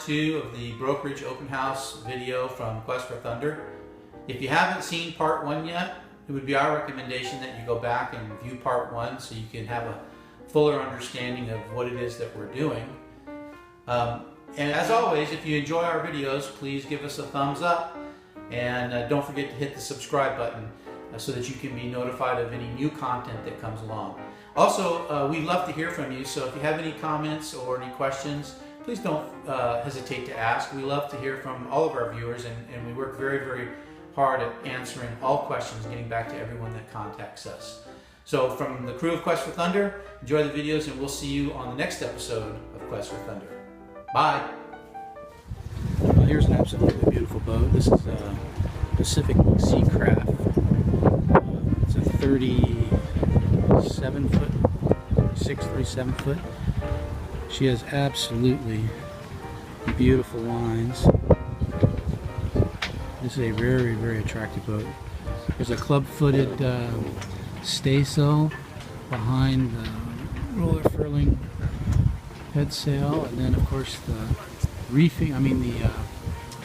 part 2 of the Brokerage Open House video from Quest for Thunder. If you haven't seen part 1 yet, it would be our recommendation that you go back and view part 1 so you can have a fuller understanding of what it is that we're doing. And as always, if you enjoy our videos, please give us a thumbs up, and don't forget to hit the subscribe button so that you can be notified of any new content that comes along. Also, we'd love to hear from you, so if you have any comments or any questions, please don't hesitate to ask. We love to hear from all of our viewers, and we work very, very hard at answering all questions, getting back to everyone that contacts us. So from the crew of Quest for Thunder, enjoy the videos, and we'll see you on the next episode of Quest for Thunder. Bye! Well, here's an absolutely beautiful boat. This is a Pacific Seacraft. It's a 37 foot, 37 foot. She has absolutely beautiful lines. This is a very, very attractive boat. There's a club-footed staysail behind the roller furling head sail, and then of course the reefing,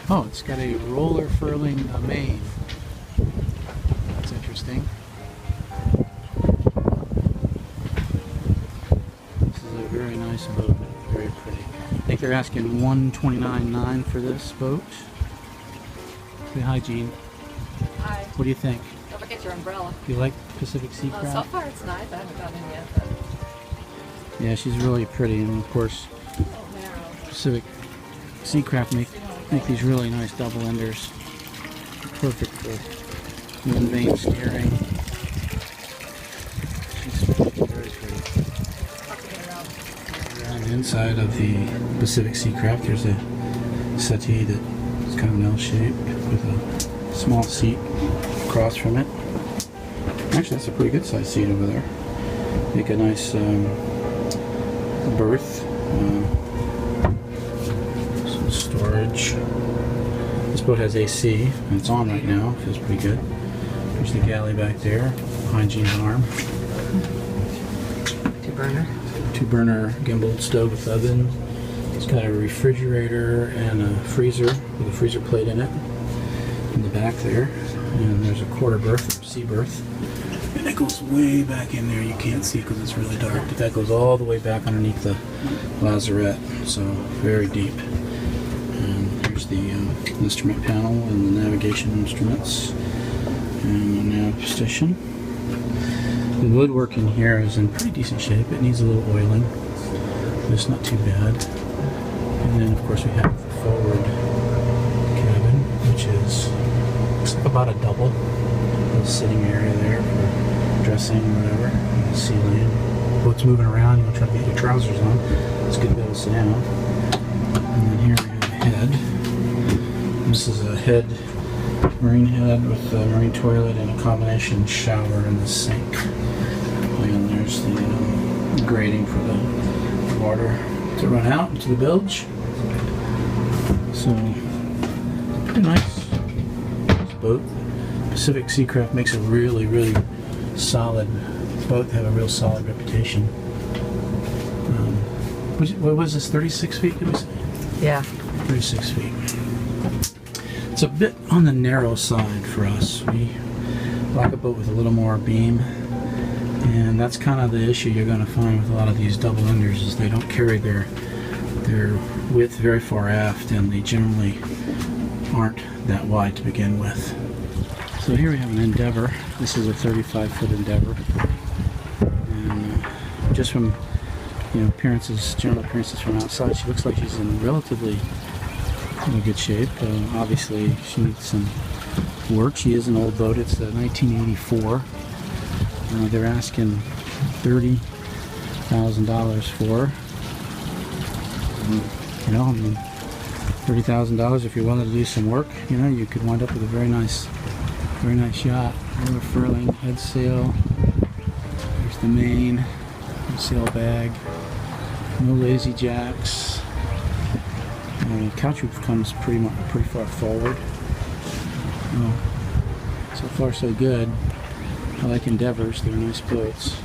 it's got a roller furling main. That's interesting. This is a very nice boat, very pretty. I think they're asking $129,900 for this boat. Say hi, Jean. Hi. What do you think? Don't forget your umbrella. Do you like Pacific Seacraft? So far it's nice. I haven't gotten in yet. But... Yeah, she's really pretty, and of course Pacific Seacraft make these really nice double enders. Perfect for one vane steering. She's very pretty. On the inside of the Pacific Seacraft, there's a settee that is kind of an L shape with a small seat across from it. Actually, that's a pretty good sized seat over there. Make a nice berth, some storage. This boat has AC, and it's on right now. Feels pretty good. There's the galley back there, behind Jean's arm. Two burner gimbal stove with oven. It's got a refrigerator and a freezer with a freezer plate in it in the back there. And there's a quarter berth, sea berth. And it goes way back in there. You can't see because it's really dark, but that goes all the way back underneath the lazarette, so very deep. And here's the instrument panel and the navigation instruments and the nav station. The woodwork in here is in pretty decent shape. It needs a little oiling, but it's not too bad. And then of course we have the forward cabin, which is looks like about a double. Little sitting area there for dressing or whatever. You can see land. Boat's moving around, you want to try to get your trousers on. It's good to be able to sit down. And then here we have a head. This is a head, marine head with a marine toilet and a combination shower in the sink. And there's the grating for the water to run out into the bilge. So, pretty nice boat. Pacific Seacraft makes a really, really solid boat. They have a real solid reputation. What was this, 36 feet, did we say? Yeah. 36 feet. It's a bit on the narrow side for us. We like a boat with a little more beam, and that's kind of the issue you're going to find with a lot of these double enders is they don't carry their width very far aft, and they generally aren't that wide to begin with. So here we have an Endeavor. This is a 35-foot Endeavor, and just from appearances, general appearances from outside, she looks like she's in relatively good shape. Obviously, she needs some work. She is an old boat. It's a 1984. They're asking $30,000 for her. $30,000. If you're willing to do some work, you could wind up with a very nice yacht. Roller furling, head sail. There's the main sail bag. No lazy jacks. Couch roof comes pretty far forward. So far so good. I like Endeavors. They're nice boats.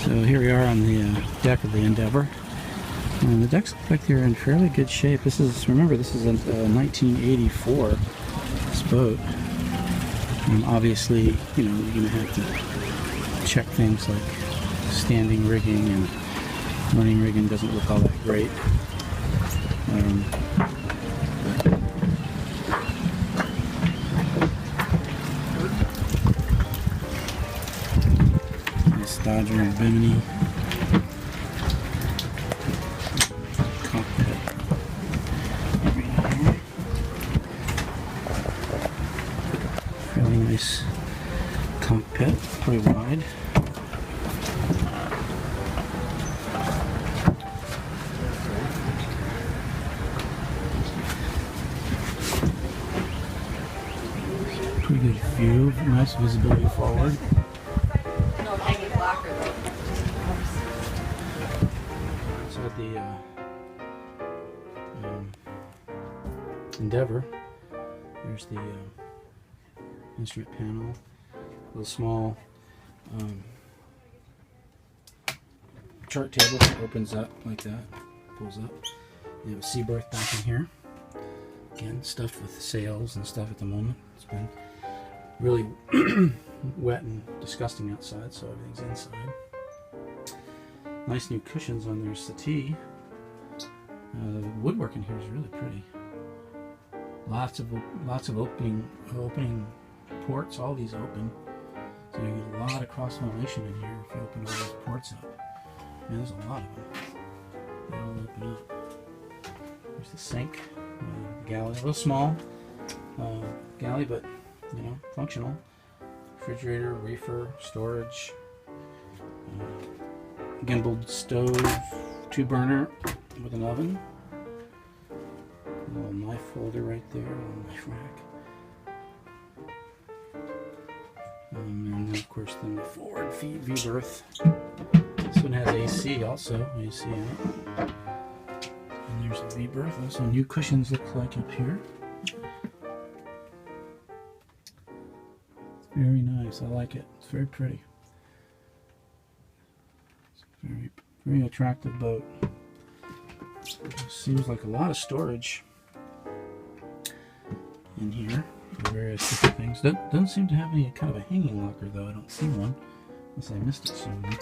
So here we are on the deck of the Endeavor. And the decks look like they're in fairly good shape. This is, remember, this is a 1984 this boat. And obviously, you know, you're going to have to check things like standing rigging, and running rigging doesn't look all that great. This Dodger and Bimini cockpit. Really nice cockpit, pretty wide. Pretty good view, nice visibility forward. No hanging locker though. So at the Endeavor, there's the instrument panel, a little small chart table that opens up like that, pulls up. You have a sea berth back in here. Again, stuffed with sails and stuff at the moment. It's been really wet and disgusting outside, so everything's inside. Nice new cushions on their settee. The woodwork in here is really pretty. Lots of opening ports. All these open, so you get a lot of cross ventilation in here if you open all those ports up. Man, there's a lot of them. They all open up. There's the sink, the galley, a little small galley, but you know, functional. Refrigerator, reefer, storage, gimbaled stove, 2-burner with an oven. A little knife holder right there, a little knife rack. And then of course then the forward view berth. This one has AC also, AC in it. And there's the V berth. Also new cushions look like up here. It's very nice. I like it. It's very pretty. It's a very attractive boat. Seems like a lot of storage in here for various different things. Doesn't seem to have any kind of a hanging locker though. I don't see one, unless I missed it somewhere,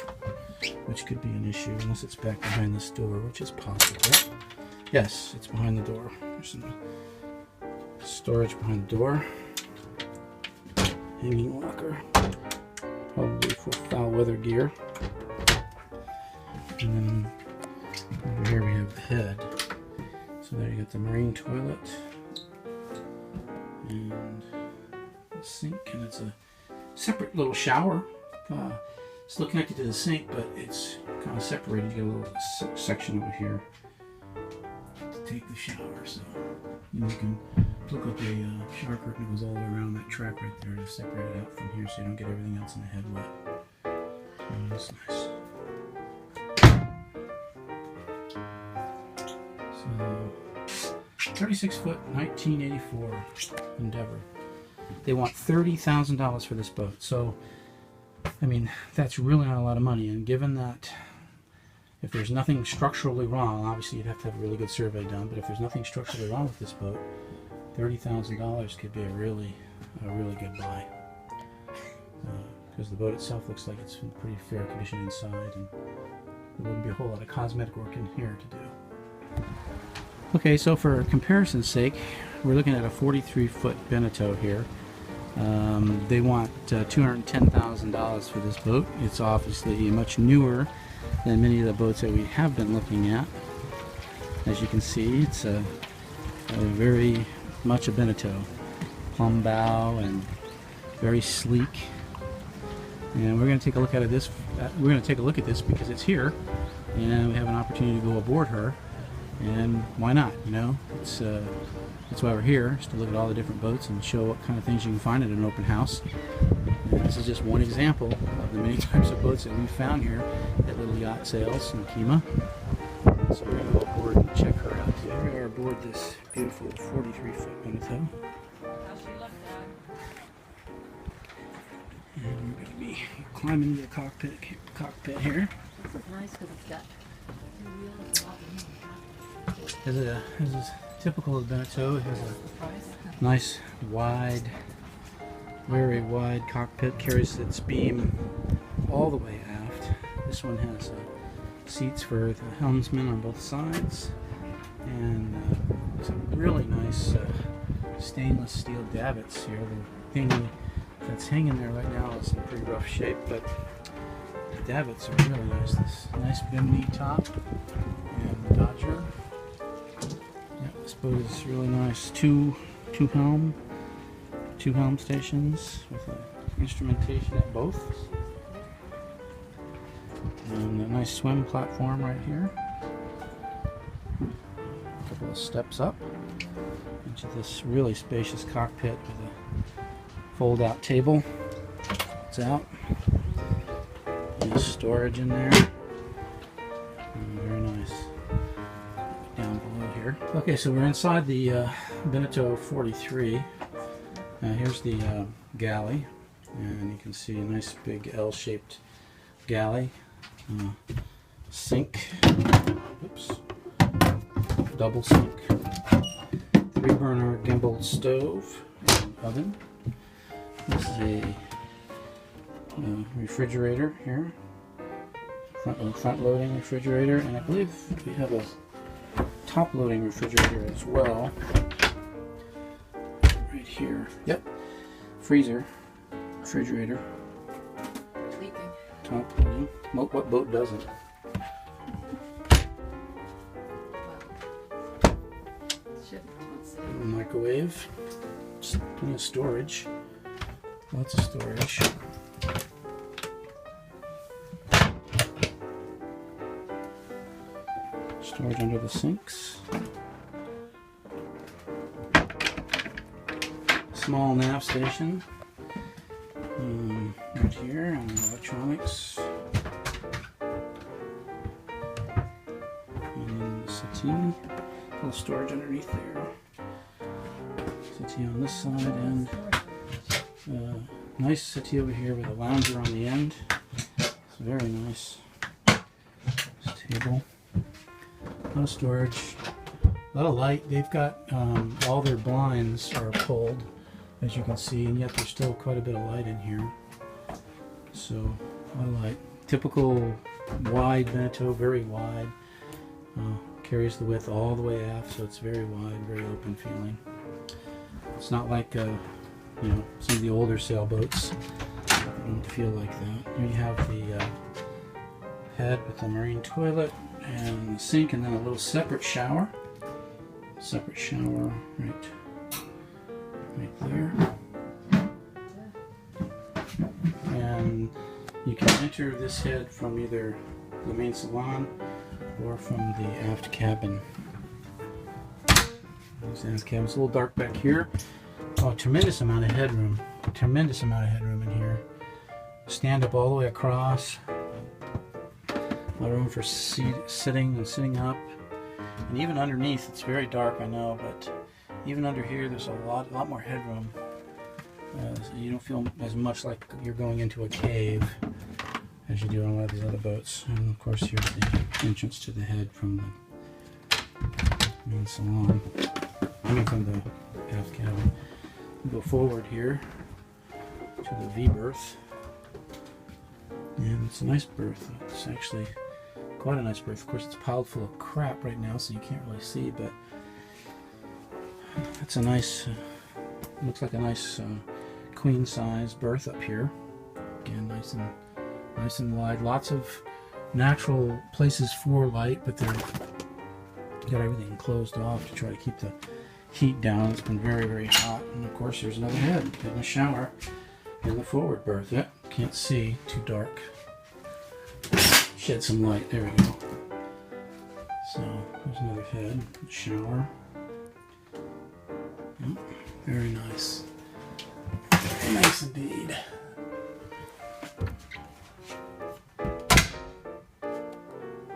which could be an issue unless it's back behind this door, which is possible. Yes, it's behind the door. There's some storage behind the door. Hanging locker, probably for foul weather gear. And then over here we have the head. So there you got the marine toilet and the sink, and it's a separate little shower. Still connected to the sink, but it's kind of separated. You got a little section over here to take the shower. So you can look up a shower curtain that goes all the way around that track right there to separate it out from here, so you don't get everything else in the head wet. And that's nice. So 36-foot 1984 Endeavor. They want $30,000 for this boat. So I mean, that's really not a lot of money, and given that if there's nothing structurally wrong, obviously you'd have to have a really good survey done, but if there's nothing structurally wrong with this boat, $30,000 could be a really good buy. Because the boat itself looks like it's in pretty fair condition inside, and there wouldn't be a whole lot of cosmetic work in here to do. Okay, so for comparison's sake, we're looking at a 43-foot Beneteau here. They want $210,000 for this boat. It's obviously much newer than many of the boats that we have been looking at. As you can see, it's a very much a Beneteau. Plumb bow and very sleek. And we're going to take a look at this. We're going to take a look at this because it's here, and we have an opportunity to go aboard her. And why not? You know, that's why we're here, is to look at all the different boats and show what kind of things you can find at an open house. And this is just one example of the many types of boats that we've found here at Little Yacht Sales in Kemah. So we're going to go aboard and check her out. So here we are aboard this beautiful 43-foot Beneteau. How's she look, Dad? And we're going to be climbing into the cockpit here. This is nice because it's got two wheels. As is typical of Beneteau, it has a nice wide, very wide cockpit, carries its beam all the way aft. This one has seats for the helmsman on both sides, and some really nice stainless steel davits here. The thing that's hanging there right now is in pretty rough shape, but the davits are really nice. This nice bimini top and Dodger. Yeah, this boat is really nice. Two helm stations with instrumentation at both. And a nice swim platform right here. A couple of steps up into this really spacious cockpit with a fold-out table. It's out. And storage in there. And very nice. Down below here. Okay, so we're inside the Beneteau 43. Here's the galley, and you can see a nice big L-shaped galley. Sink. Oops. Double sink. 3-burner gimbal stove and oven. This is a refrigerator here. Front-loading refrigerator, and I believe we have a top-loading refrigerator as well. Right here. Yep. Freezer. Refrigerator. Leaking. Top loading. What boat doesn't? Ship. Microwave. Plenty of storage. Lots of storage. Storage under the sinks. Small nav station. Right here, and electronics. And then the settee. A little storage underneath there. Settee on this side, and nice settee over here with a lounger on the end. It's very nice. This table. A lot of storage. A lot of light. They've got all their blinds are pulled, as you can see, and yet there's still quite a bit of light in here. So, a lot of light. Typical wide Beneteau, very wide. Carries the width all the way aft, so it's very wide, very open feeling. It's not like some of the older sailboats. They don't feel like that. Here you have the head with the marine toilet and the sink, and then a little separate shower. Separate shower right there. And you can enter this head from either the main salon or from the aft cabin. There's the aft cabin. It's a little dark back here. Oh, tremendous amount of headroom. Tremendous amount of headroom in here. Stand up all the way across. A lot of room for sitting and sitting up. And even underneath, it's very dark, I know, but even under here, there's a lot more headroom. So you don't feel as much like you're going into a cave as you do on a lot of these other boats. And of course, here's the entrance to the head from the main salon. I mean, from the aft cabin. We go forward here to the V berth, and it's a nice berth. It's actually quite a nice berth. Of course, it's piled full of crap right now, so you can't really see, but it's a nice, looks like a nice queen size berth up here. Again, nice and wide. Lots of natural places for light, but they're got everything closed off to try to keep the heat down. It's been very, very hot. And of course, there's another head and a shower in the forward berth. Yep, can't see, too dark. Shed some light. There we go. So there's another head, shower. Yep, very nice. Very nice indeed.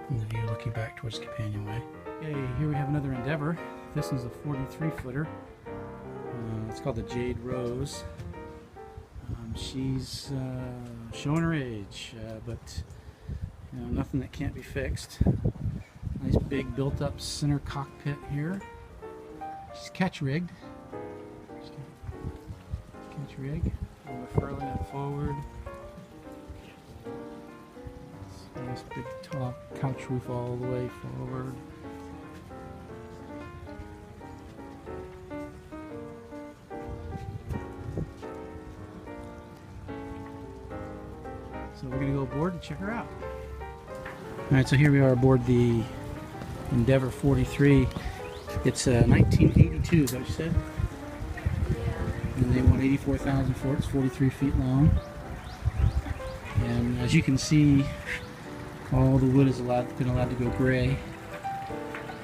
And the view looking back towards the companionway. Okay, here we have another Endeavour. This is a 43-footer. It's called the Jade Rose. She's showing her age, but you know, nothing that can't be fixed. Nice big built-up center cockpit here. She's catch rigged. Catch rig. We're furling it forward. Nice big tall couch roof all the way forward. So we're gonna go aboard and check her out. Alright, so here we are aboard the Endeavour 43. It's 1982, is that what you said? And they want 84,000 for it. It's 43 feet long. And as you can see, all the wood is been allowed to go gray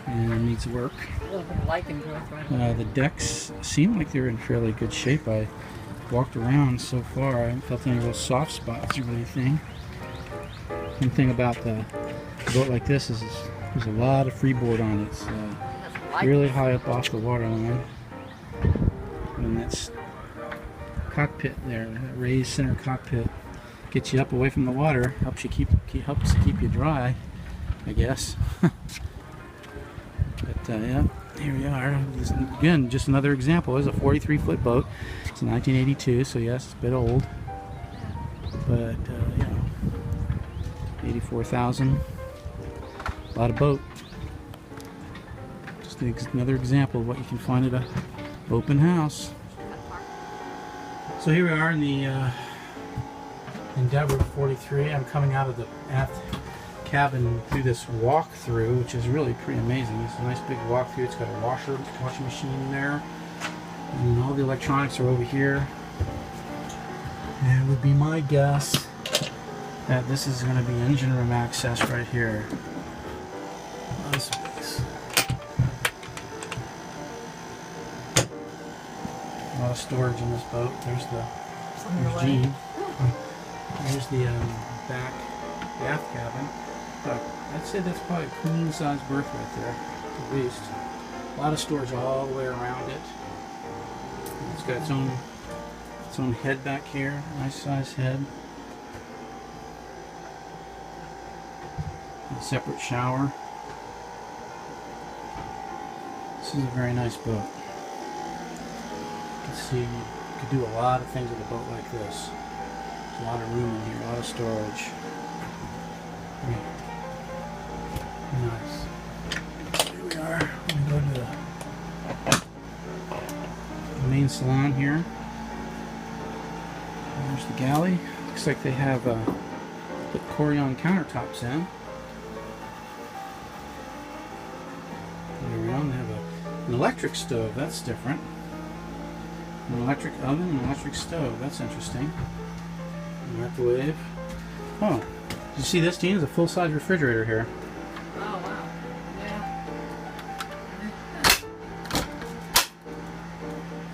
and needs work. A little bit of lichen growth right The decks seem like they're in fairly good shape. I walked around so far. I haven't felt any real soft spots or anything. One thing about the boat like this is there's a lot of freeboard on it. It's really high up off the waterline. And that's cockpit there, that raised center cockpit, gets you up away from the water, helps keep you dry, I guess. But yeah, here we are. This, again, just another example. It's a 43-foot boat. It's a 1982, so yes, it's a bit old. But you know, 84,000. A lot of boat. Just another example of what you can find at a open house. So here we are in the Endeavour 43. I'm coming out of the aft cabin through this walk-through, which is really pretty amazing. It's a nice big walk-through. It's got a washing machine there, and all the electronics are over here. And it would be my guess that this is going to be engine room access right here. A lot of space. A lot of storage in this boat. There's Gene. There's the back aft cabin. But I'd say that's probably a queen size berth right there, at least. A lot of storage all the way around it. It's got its own head back here, nice size head. A separate shower. This is a very nice boat. You can see you could do a lot of things with a boat like this. There's a lot of room in here, a lot of storage. Nice. Here we are. We go to the main salon here. There's the galley. Looks like they have put Corian countertops in. There we go. They have an electric stove. That's different. An electric oven and an electric stove. That's interesting. Microwave. Oh, did you see this, Gene? There's a full-size refrigerator here. Oh, wow. Yeah.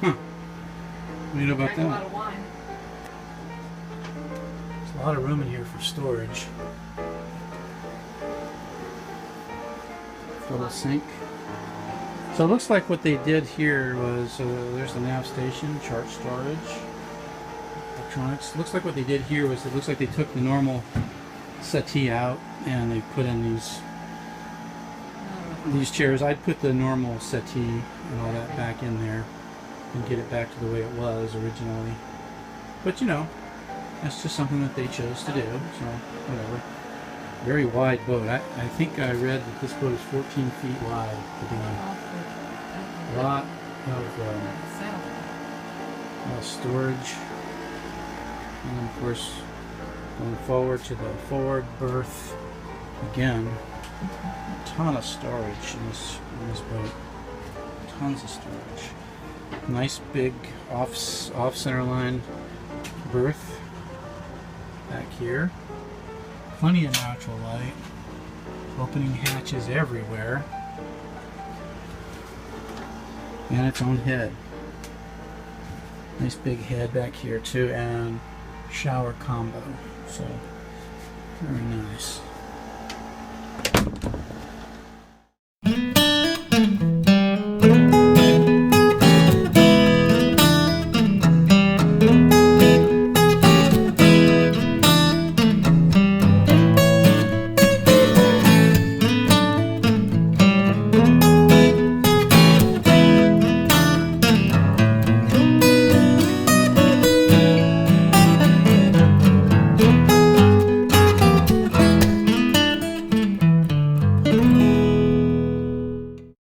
Huh. What do you know about Drank a lot that? of wine. There's a lot of room in here for storage. Little sink. So it looks like what they did here was, there's the nav station, chart storage, electronics. Looks like what they did here was, it looks like they took the normal settee out and they put in these chairs. I'd put the normal settee and all that back in there and get it back to the way it was originally. But you know, that's just something that they chose to do, so whatever. Very wide boat. I think I read that this boat is 14 feet wide. A lot of storage. And then of course, going forward to the forward berth. Again, a ton of storage in this boat. Tons of storage. Nice big off center line berth back here. Plenty of natural light. Opening hatches everywhere. And its own head. Nice big head back here too, and shower combo. So very nice.